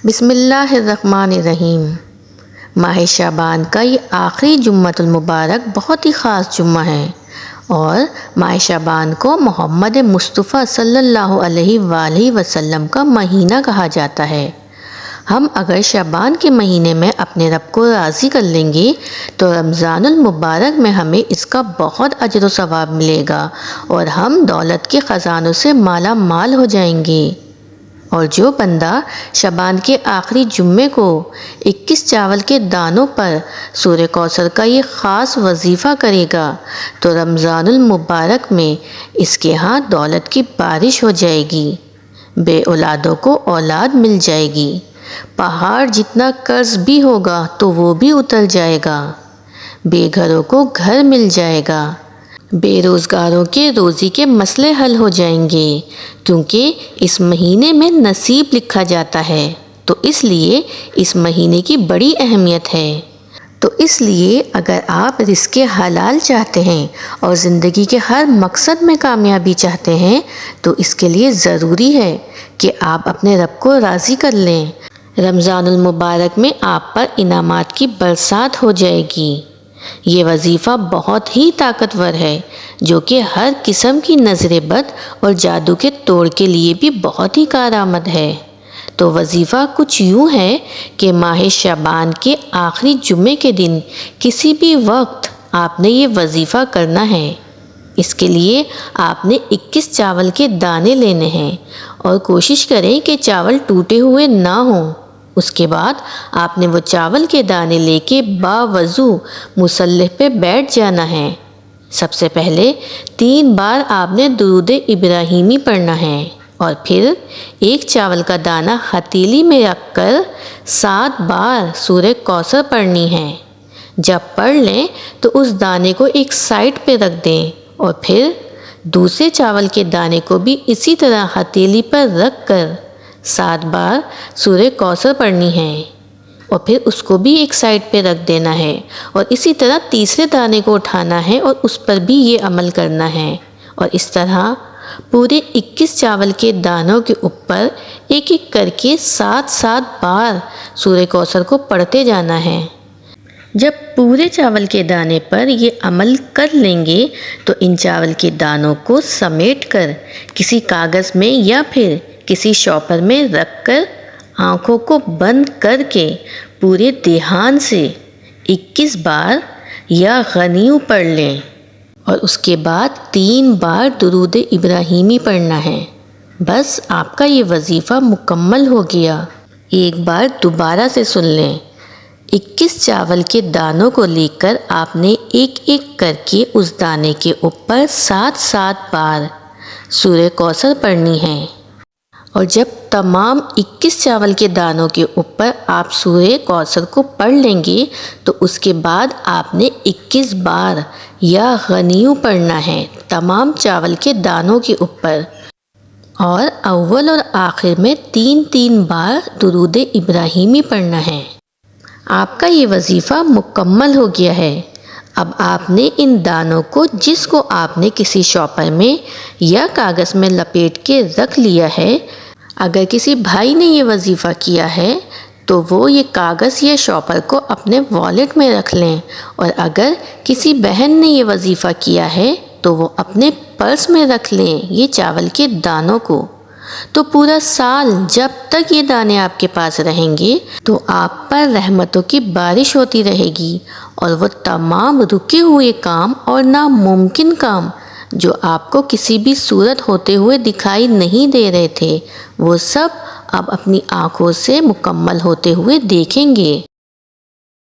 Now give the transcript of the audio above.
بسم اللہ الرحمن الرحیم۔ ماہ شعبان کا یہ آخری جمعۃ المبارک بہت ہی خاص جمعہ ہے اور ماہ شعبان کو محمد مصطفیٰ صلی اللہ علیہ وآلہ وسلم کا مہینہ کہا جاتا ہے۔ ہم اگر شعبان کے مہینے میں اپنے رب کو راضی کر لیں گے تو رمضان المبارک میں ہمیں اس کا بہت اجر و ثواب ملے گا اور ہم دولت کے خزانوں سے مالا مال ہو جائیں گے۔ اور جو بندہ شعبان کے آخری جمعے کو 21 چاول کے دانوں پر سورہ کوثر کا یہ خاص وظیفہ کرے گا تو رمضان المبارک میں اس کے ہاں دولت کی بارش ہو جائے گی، بے اولادوں کو اولاد مل جائے گی، پہاڑ جتنا قرض بھی ہوگا تو وہ بھی اتر جائے گا، بے گھروں کو گھر مل جائے گا، بے روزگاروں کے روزی کے مسئلے حل ہو جائیں گے، کیونکہ اس مہینے میں نصیب لکھا جاتا ہے، تو اس لیے اس مہینے کی بڑی اہمیت ہے۔ تو اس لیے اگر آپ رزق حلال چاہتے ہیں اور زندگی کے ہر مقصد میں کامیابی چاہتے ہیں تو اس کے لیے ضروری ہے کہ آپ اپنے رب کو راضی کر لیں۔ رمضان المبارک میں آپ پر انعامات کی برسات ہو جائے گی۔ یہ وظیفہ بہت ہی طاقتور ہے جو کہ ہر قسم کی نظر بد اور جادو کے توڑ کے لیے بھی بہت ہی کارآمد ہے۔ تو وظیفہ کچھ یوں ہے کہ ماہ شعبان کے آخری جمعے کے دن کسی بھی وقت آپ نے یہ وظیفہ کرنا ہے۔ اس کے لیے آپ نے 21 چاول کے دانے لینے ہیں اور کوشش کریں کہ چاول ٹوٹے ہوئے نہ ہوں۔ اس کے بعد آپ نے وہ چاول کے دانے لے کے باوضو مصلی پہ بیٹھ جانا ہے۔ سب سے پہلے 3 بار آپ نے درود ابراہیمی پڑھنا ہے اور پھر ایک چاول کا دانہ ہتھیلی میں رکھ کر 7 بار سورہ کوثر پڑھنی ہے۔ جب پڑھ لیں تو اس دانے کو ایک سائڈ پہ رکھ دیں اور پھر دوسرے چاول کے دانے کو بھی اسی طرح ہتھیلی پر رکھ کر 7 بار سورہ کوثر پڑھنی ہے اور پھر اس کو بھی ایک سائڈ پہ رکھ دینا ہے اور اسی طرح تیسرے دانے کو اٹھانا ہے اور اس پر بھی یہ عمل کرنا ہے اور اس طرح پورے 21 چاول کے دانوں کے اوپر ایک ایک کر کے 7 بار سورہ کوثر کو پڑھتے جانا ہے۔ جب پورے چاول کے دانے پر یہ عمل کر لیں گے تو ان چاول کے دانوں کو سمیٹ کر کسی کاغذ میں یا پھر کسی شاپر میں رکھ کر آنکھوں کو بند کر کے پورے دھیان سے 21 بار یا غنیو پڑھ لیں اور اس کے بعد 3 بار درود ابراہیمی پڑھنا ہے۔ بس آپ کا یہ وظیفہ مکمل ہو گیا۔ ایک بار دوبارہ سے سن لیں۔ 21 چاول کے دانوں کو لے کر آپ نے ایک ایک کر کے اس دانے کے اوپر 7 بار سورہ کوثر پڑھنی ہے اور جب تمام 21 چاول کے دانوں کے اوپر آپ سورہ کوثر کو پڑھ لیں گے تو اس کے بعد آپ نے 21 بار یا غنیو پڑھنا ہے تمام چاول کے دانوں کے اوپر اور اول اور آخر میں 3 بار درود ابراہیمی پڑھنا ہے۔ آپ کا یہ وظیفہ مکمل ہو گیا ہے۔ اب آپ نے ان دانوں کو جس کو آپ نے کسی شاپر میں یا کاغذ میں لپیٹ کے رکھ لیا ہے، اگر کسی بھائی نے یہ وظیفہ کیا ہے تو وہ یہ کاغذ یا شاپر کو اپنے والیٹ میں رکھ لیں اور اگر کسی بہن نے یہ وظیفہ کیا ہے تو وہ اپنے پرس میں رکھ لیں یہ چاول کے دانوں کو۔ تو پورا سال جب تک یہ دانے آپ کے پاس رہیں گے تو آپ پر رحمتوں کی بارش ہوتی رہے گی اور وہ تمام رکے ہوئے کام اور ناممکن کام جو آپ کو کسی بھی صورت ہوتے ہوئے دکھائی نہیں دے رہے تھے وہ سب اب اپنی آنکھوں سے مکمل ہوتے ہوئے دیکھیں گے۔